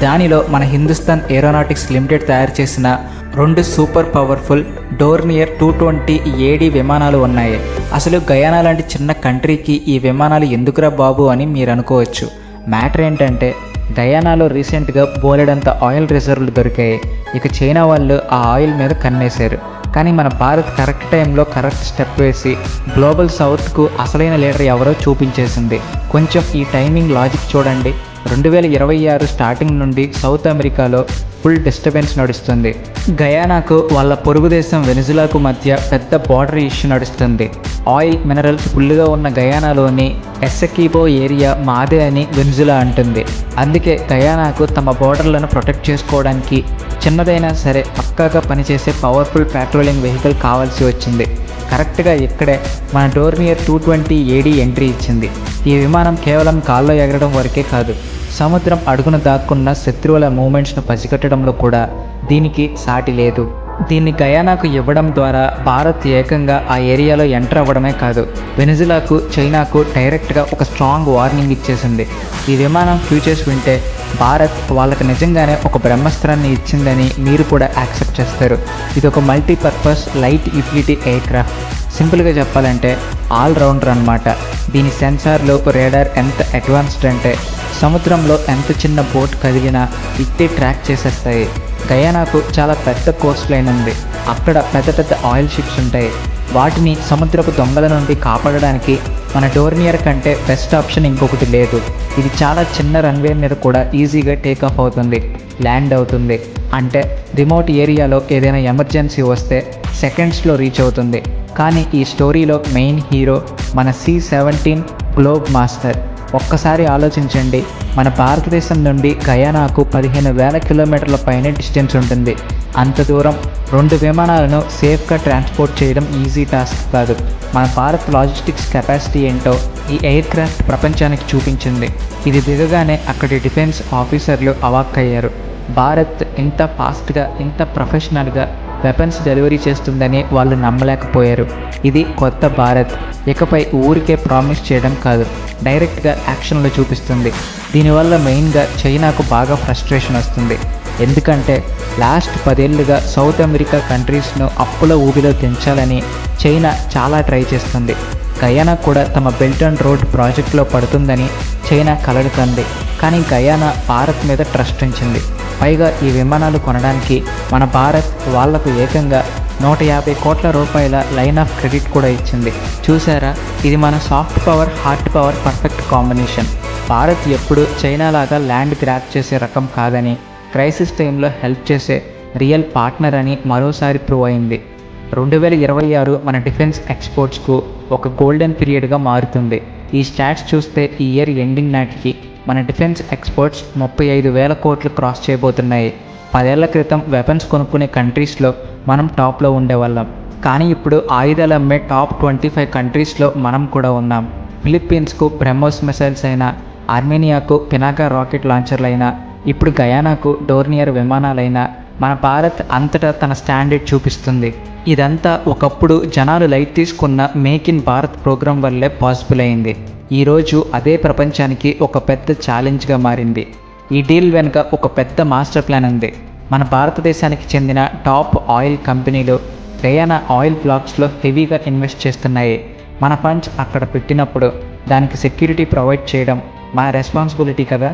దానిలో మన Hindustan aeronautics limited తయారు చేసిన 2 సూపర్ పవర్ఫుల్ డోర్నియర్ 220 ఏడీ విమానాలు ఉన్నాయి. అసలు గయానా లాంటి చిన్న కంట్రీకి ఈ విమానాలు ఎందుకురా బాబు అని మీరు అనుకోవచ్చు. మ్యాటర్ ఏంటంటే గయానాలో రీసెంట్గా బోలెడంత ఆయిల్ రిజర్వ్లు దొరికాయి. ఇక చైనా వాళ్ళు ఆ ఆయిల్ మీద కన్నేశారు. కానీ మన భారత్ కరెక్ట్ టైంలో కరెక్ట్ స్టెప్ వేసి గ్లోబల్ సౌత్కు అసలైన లీడర్ ఎవరో చూపించేసింది. కొంచెం ఈ టైమింగ్ లాజిక్ చూడండి. 2026 స్టార్టింగ్ నుండి సౌత్ అమెరికాలో ఫుల్ డిస్టర్బెన్స్ నడుస్తుంది. గయానాకు వాళ్ళ పొరుగు దేశం వెనిజులాకు మధ్య పెద్ద బార్డర్ ఇష్యూ నడుస్తుంది. ఆయిల్ మినరల్స్ ఫుల్గా ఉన్న గయానాలోని ఎస్సెకీబో ఏరియా మాదే అని వెనిజులా అంటుంది. అందుకే గయానాకు తమ బార్డర్లను ప్రొటెక్ట్ చేసుకోవడానికి చిన్నదైనా సరే పక్కాగా పనిచేసే పవర్ఫుల్ పెట్రోలింగ్ వెహికల్ కావాల్సి వచ్చింది. కరెక్ట్గా ఇక్కడే మన డోర్నియర్ 220 ఏడీ ఎంట్రీ ఇచ్చింది. ఈ విమానం కేవలం గాల్లో ఎగరడం వరకే కాదు, సముద్రం అడుగున దాక్కున్న శత్రువుల మూమెంట్స్ను పసిగట్టడంలో కూడా దీనికి సాటి లేదు. దీన్ని గయానాకు ఇవ్వడం ద్వారా భారత్ ఏకంగా ఆ ఏరియాలో ఎంటర్ అవ్వడమే కాదు, వెనిజులాకు చైనాకు డైరెక్ట్గా ఒక స్ట్రాంగ్ వార్నింగ్ ఇచ్చేసింది. ఈ విమానం ఫ్యూచర్స్ వింటే భారత్ వాళ్ళకి నిజంగానే ఒక బ్రహ్మాస్త్రాన్ని ఇచ్చిందని మీరు కూడా యాక్సెప్ట్ చేస్తారు. ఇది ఒక multipurpose light utility air craft. సింపుల్గా చెప్పాలంటే ఆల్రౌండర్ అన్నమాట. దీని సెన్సార్లు రేడార్ ఎంత అడ్వాన్స్డ్ అంటే సముద్రంలో ఎంత చిన్న బోట్ కదిలినా ఇట్టే ట్రాక్ చేసేస్తాయి. గయానాకు చాలా పెద్ద కోస్ట్ లైన్ ఉంది. అక్కడ పెద్ద పెద్ద ఆయిల్ షిప్స్ ఉంటాయి. వాటిని సముద్రపు దొంగల నుండి కాపాడడానికి మన డోర్నియర్ కంటే బెస్ట్ ఆప్షన్ ఇంకొకటి లేదు. ఇది చాలా చిన్న రన్వే మీద కూడా ఈజీగా టేకాఫ్ అవుతుంది, ల్యాండ్ అవుతుంది. అంటే రిమోట్ ఏరియాలో ఏదైనా ఎమర్జెన్సీ వస్తే సెకండ్స్లో రీచ్ అవుతుంది. కానీ ఈ స్టోరీలో మెయిన్ హీరో మన C-17 గ్లోబ్ మాస్టర్. ఒక్కసారి ఆలోచించండి, మన భారతదేశం నుండి గయానాకు 15,000 కిలోమీటర్ల పైనే డిస్టెన్స్ ఉంటుంది. అంత దూరం 2 విమానాలను సేఫ్గా ట్రాన్స్పోర్ట్ చేయడం ఈజీ టాస్క్ కాదు. మన భారత్ లాజిస్టిక్స్ కెపాసిటీ ఏంటో ఈ ఎయిర్ క్రాఫ్ట్ ప్రపంచానికి చూపించింది. ఇది దిగగానే అక్కడి డిఫెన్స్ ఆఫీసర్లు అవాక్కయ్యారు. భారత్ ఇంత ఫాస్ట్గా ఇంత ప్రొఫెషనల్గా వెపన్స్ డెలివరీ చేస్తుందని వాళ్ళు నమ్మలేకపోయారు. ఇది కొత్త భారత్. ఇకపై ఊరికే ప్రామిస్ చేయడం కాదు, డైరెక్ట్గా యాక్షన్లో చూపిస్తుంది. దీనివల్ల మెయిన్గా చైనాకు బాగా ఫ్రస్ట్రేషన్ వస్తుంది. ఎందుకంటే లాస్ట్ 10 ఏళ్లుగా సౌత్ అమెరికా కంట్రీస్ను అప్పుల ఊబిలో దించాలని చైనా చాలా ట్రై చేస్తుంది. గయానా కూడా తమ బెల్ట్ అండ్ రోడ్ ప్రాజెక్టులో పడుతుందని చైనా కలడుతుంది. కానీ గయానా భారత్ మీద ట్రస్ట్ ఉంచింది. పైగా ఈ విమానాలు కొనడానికి మన భారత్ వాళ్లకు ఏకంగా 150 కోట్ల రూపాయల లైన్ ఆఫ్ క్రెడిట్ కూడా ఇచ్చింది. చూసారా, ఇది మన soft power hard power perfect combination. Bharat ఎప్పుడు చైనా లాగా ల్యాండ్ గ్రాప్ చేసే రకం కాదని, క్రైసిస్ టైంలో హెల్ప్ చేసే రియల్ పార్ట్నర్ అని మరోసారి ప్రూవ్ అయింది. 2026 మన డిఫెన్స్ ఎక్స్పోర్ట్స్కు ఒక గోల్డెన్ పీరియడ్గా మారుతుంది. ఈ స్టాట్స్ చూస్తే ఈ ఇయర్ ఎండింగ్ నాటికి మన డిఫెన్స్ ఎక్స్పోర్ట్స్ 35,000 కోట్లు క్రాస్ చేయబోతున్నాయి. 10 ఏళ్ల క్రితం వెపన్స్ కొనుక్కునే కంట్రీస్లో మనం టాప్లో ఉండేవాళ్ళం. కానీ ఇప్పుడు ఆయుధాలు అమ్మే టాప్ 25 కంట్రీస్లో మనం కూడా ఉన్నాం. ఫిలిప్పీన్స్కు బ్రహ్మోస్ మిసైల్స్ అయినా, ఆర్మేనియాకు పినాకా రాకెట్ లాంచర్లైనా, ఇప్పుడు గయానాకు డోర్నియర్ విమానాలైనా మన భారత్ అంతటా తన స్టాండర్డ్ చూపిస్తుంది. ఇదంతా ఒకప్పుడు జనాలు లైట్ తీసుకున్న మేక్ ఇన్ భారత్ ప్రోగ్రాం వల్లే పాసిబుల్ అయింది. ఈరోజు అదే ప్రపంచానికి ఒక పెద్ద ఛాలెంజ్గా మారింది. ఈ డీల్ వెనుక ఒక పెద్ద మాస్టర్ ప్లాన్ ఉంది. మన భారతదేశానికి చెందిన టాప్ ఆయిల్ కంపెనీలు గయానా ఆయిల్ బ్లాక్స్లో హెవీగా ఇన్వెస్ట్ చేస్తున్నాయి. మన ఫండ్స్ అక్కడ పెట్టినప్పుడు దానికి సెక్యూరిటీ ప్రొవైడ్ చేయడం మన రెస్పాన్సిబిలిటీ కదా.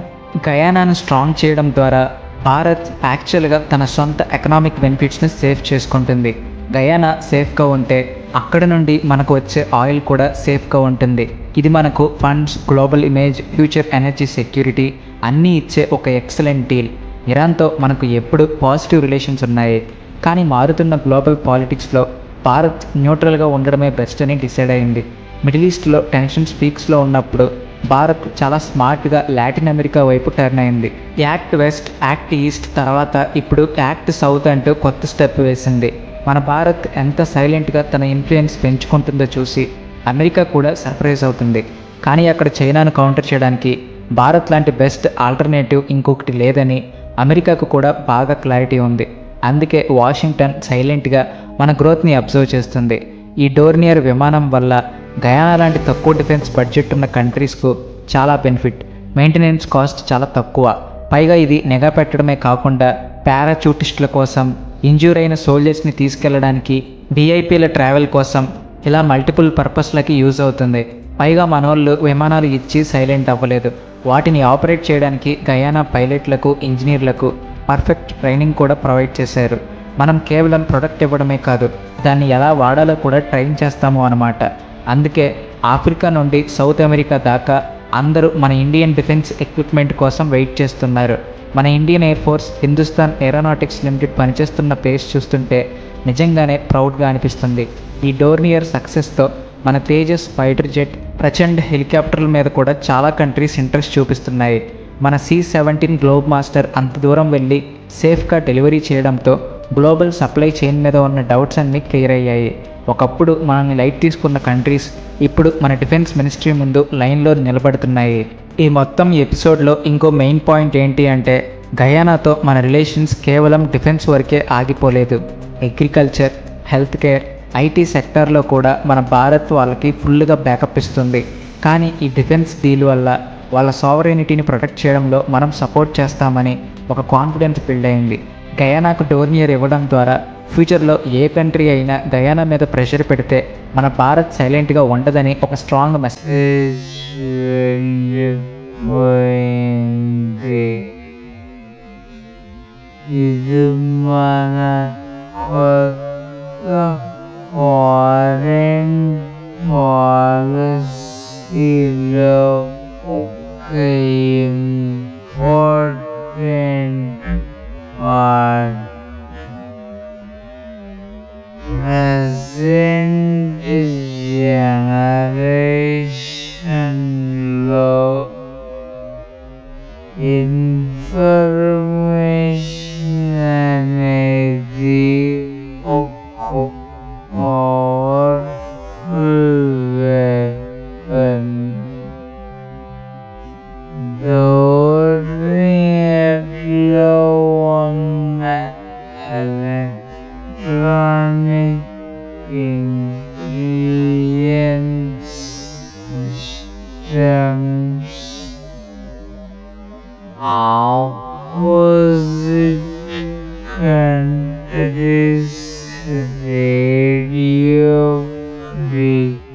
గయానాను స్ట్రాంగ్ చేయడం ద్వారా భారత్ యాక్చువల్గా తన సొంత ఎకనామిక్ బెనిఫిట్స్ని సేవ్ చేసుకుంటుంది. గయానా సేఫ్గా ఉంటే అక్కడ నుండి మనకు వచ్చే ఆయిల్ కూడా సేఫ్గా ఉంటుంది. ఇది మనకు funds, global image, future energy security అన్నీ ఇచ్చే ఒక ఎక్సలెంట్ డీల్. ఇరాన్తో మనకు ఎప్పుడు పాజిటివ్ రిలేషన్స్ ఉన్నాయి. కానీ మారుతున్న గ్లోబల్ పాలిటిక్స్లో భారత్ న్యూట్రల్గా ఉండడమే బెస్ట్ అని డిసైడ్ అయింది. మిడిల్ ఈస్ట్లో టెన్షన్స్ పీక్స్లో ఉన్నప్పుడు భారత్ చాలా స్మార్ట్గా లాటిన్ అమెరికా వైపు టర్న్ అయింది. యాక్ట్ వెస్ట్, యాక్ట్ ఈస్ట్ తర్వాత ఇప్పుడు యాక్ట్ సౌత్ అంటూ కొత్త స్టెప్ వేసింది. మన భారత్ ఎంత సైలెంట్గా తన ఇన్ఫ్లుయెన్స్ పెంచుకుంటుందో చూసి అమెరికా కూడా సర్ప్రైజ్ అవుతుంది. కానీ అక్కడ చైనాను కౌంటర్ చేయడానికి భారత్ లాంటి బెస్ట్ ఆల్టర్నేటివ్ ఇంకొకటి లేదని అమెరికాకు కూడా బాగా క్లారిటీ ఉంది. అందుకే వాషింగ్టన్ సైలెంట్గా మన గ్రోత్ని అబ్జర్వ్ చేస్తుంది. ఈ డోర్నియర్ విమానం వల్ల గయానా లాంటి తక్కువ డిఫెన్స్ బడ్జెట్ ఉన్న కంట్రీస్కు చాలా బెనిఫిట్. మెయింటెనెన్స్ కాస్ట్ చాలా తక్కువ, పైగా ఇది నిఘా పెట్టడమే కాకుండా పారాచూటిస్టుల కోసం, ఇంజ్యూర్ అయిన సోల్జర్స్ని తీసుకెళ్లడానికి, విఐపీల ట్రావెల్ కోసం ఇలా మల్టిపుల్ పర్పస్లకి యూజ్ అవుతుంది. పైగా మనోళ్ళు విమానాలు ఇచ్చి సైలెంట్ అవ్వలేదు. వాటిని ఆపరేట్ చేయడానికి గయానా పైలట్లకు, ఇంజనీర్లకు పర్ఫెక్ట్ ట్రైనింగ్ కూడా ప్రొవైడ్ చేశారు. మనం కేవలం ప్రొడక్ట్ ఇవ్వడమే కాదు, దాన్ని ఎలా వాడాలో కూడా ట్రైన్ చేస్తాము అన్నమాట. అందుకే ఆఫ్రికా నుండి సౌత్ అమెరికా దాకా అందరూ మన ఇండియన్ డిఫెన్స్ ఎక్విప్మెంట్ కోసం వెయిట్ చేస్తున్నారు. మన Indian air force Hindustan aeronautics limited పనిచేస్తున్న పేస్ చూస్తుంటే నిజంగానే ప్రౌడ్గా అనిపిస్తుంది. ఈ డోర్నియర్ సక్సెస్తో మన తేజస్ ఫైటర్ జెట్, ప్రచండ్ హెలికాప్టర్ల మీద కూడా చాలా కంట్రీస్ ఇంట్రెస్ట్ చూపిస్తున్నాయి. మన C-17 గ్లోబ్ మాస్టర్ అంత దూరం వెళ్ళి సేఫ్గా డెలివరీ చేయడంతో గ్లోబల్ సప్లై చైన్ మీద ఉన్న డౌట్స్ అన్నీ క్లియర్ అయ్యాయి. ఒకప్పుడు మనల్ని లైట్ తీసుకున్న కంట్రీస్ ఇప్పుడు మన డిఫెన్స్ మినిస్ట్రీ ముందు లైన్లో నిలబడుతున్నాయి. ఈ మొత్తం ఎపిసోడ్లో ఇంకో మెయిన్ పాయింట్ ఏంటి అంటే, గయానాతో మన రిలేషన్స్ కేవలం డిఫెన్స్ వరకే ఆగిపోలేదు. అగ్రికల్చర్, హెల్త్ కేర్, ఐటీ సెక్టార్లో కూడా మన భారత్ వాళ్ళకి ఫుల్గా బ్యాకప్ ఇస్తుంది. కానీ ఈ డిఫెన్స్ డీల్ వల్ల వాళ్ళ సావరెనిటీని ప్రొటెక్ట్ చేయడంలో మనం సపోర్ట్ చేస్తామని ఒక కాన్ఫిడెన్స్ బిల్డ్ అయింది. గయానాకు డోర్నియర్ ఇవ్వడం ద్వారా ఫ్యూచర్లో ఏ కంట్రీ అయినా గయానా మీద ప్రెషర్ పెడితే మన భారత్ సైలెంట్గా ఉండదని ఒక స్ట్రాంగ్ మెసేజ్. ఇది మన ఫారెన్ పాలసీలో ఒక ఇంపార్టెంట్ పార్ట్. ప్రెజెంట్ జనరేషన్లో ఇన్ఫర్మేషన్ అనేది పవర్ఫుల్ వెపన్. డోర్నియర్లో ఉన్న electronic intelligence systems opposite countries radio ఫ్రీక్వెన్సీలను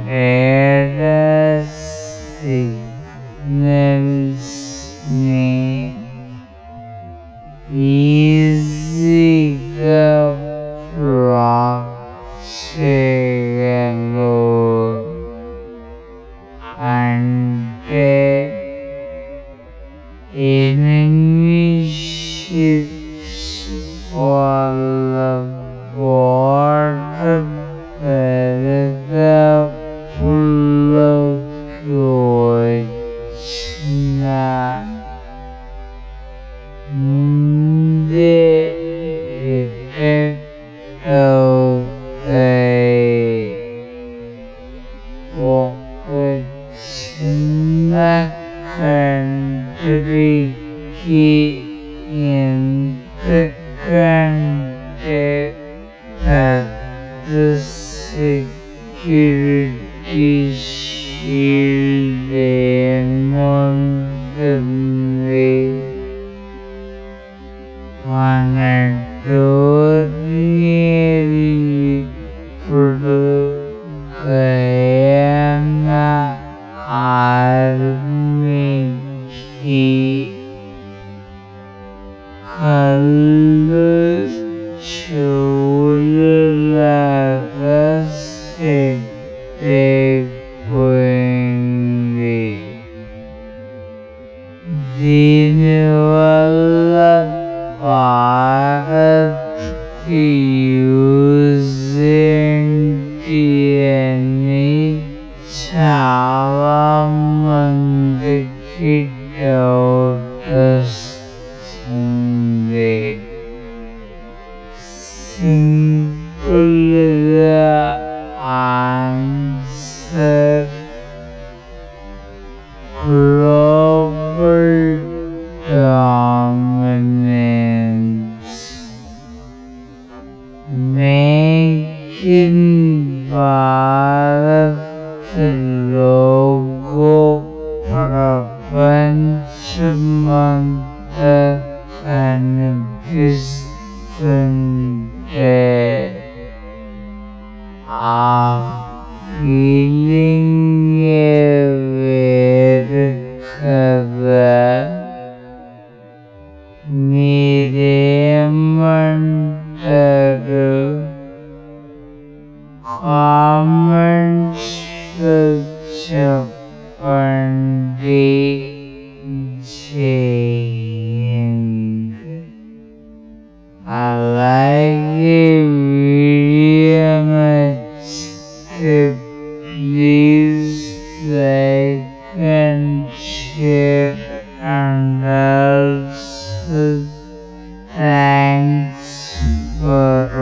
రేడార్ సిగ్నల్స్ని ఈజీగా ట్రాక్ చేయగలవు. అంటే ఎనిమీ షిప్స్ వాళ్ళ బోర్డర్ దరిదాపుల్లోకి వచ్చినా ముందే డిటెక్ట్ అవుతాయి. ఒక చిన్న కంట్రీకి ఎంతకంటే పెద్ద సెక్యూరిటీ షీల్డ్ ఏముంటుంది? మన డోర్నియర్ ఇప్పుడు గయానా ఆర్మీకి కళ్ళు చెవులలాగా సెట్ అయిపోయింది. దీనివల్ల భారత్కి యూజ్ ఏంటి అని చాలా మందికి డౌట్ వస్తుంది. సింపుల్గా answer global dominance. Make in Bharat ప్రపంచమంతా కనిపిస్తుంటే ఆ ఫీలింగే వేరు కదా. మీరేమంటారు? కామెంట్స్‌లో చెప్పండి. చేయండి. అలాగే వీడియో నచ్చితే please like and share and also thanks for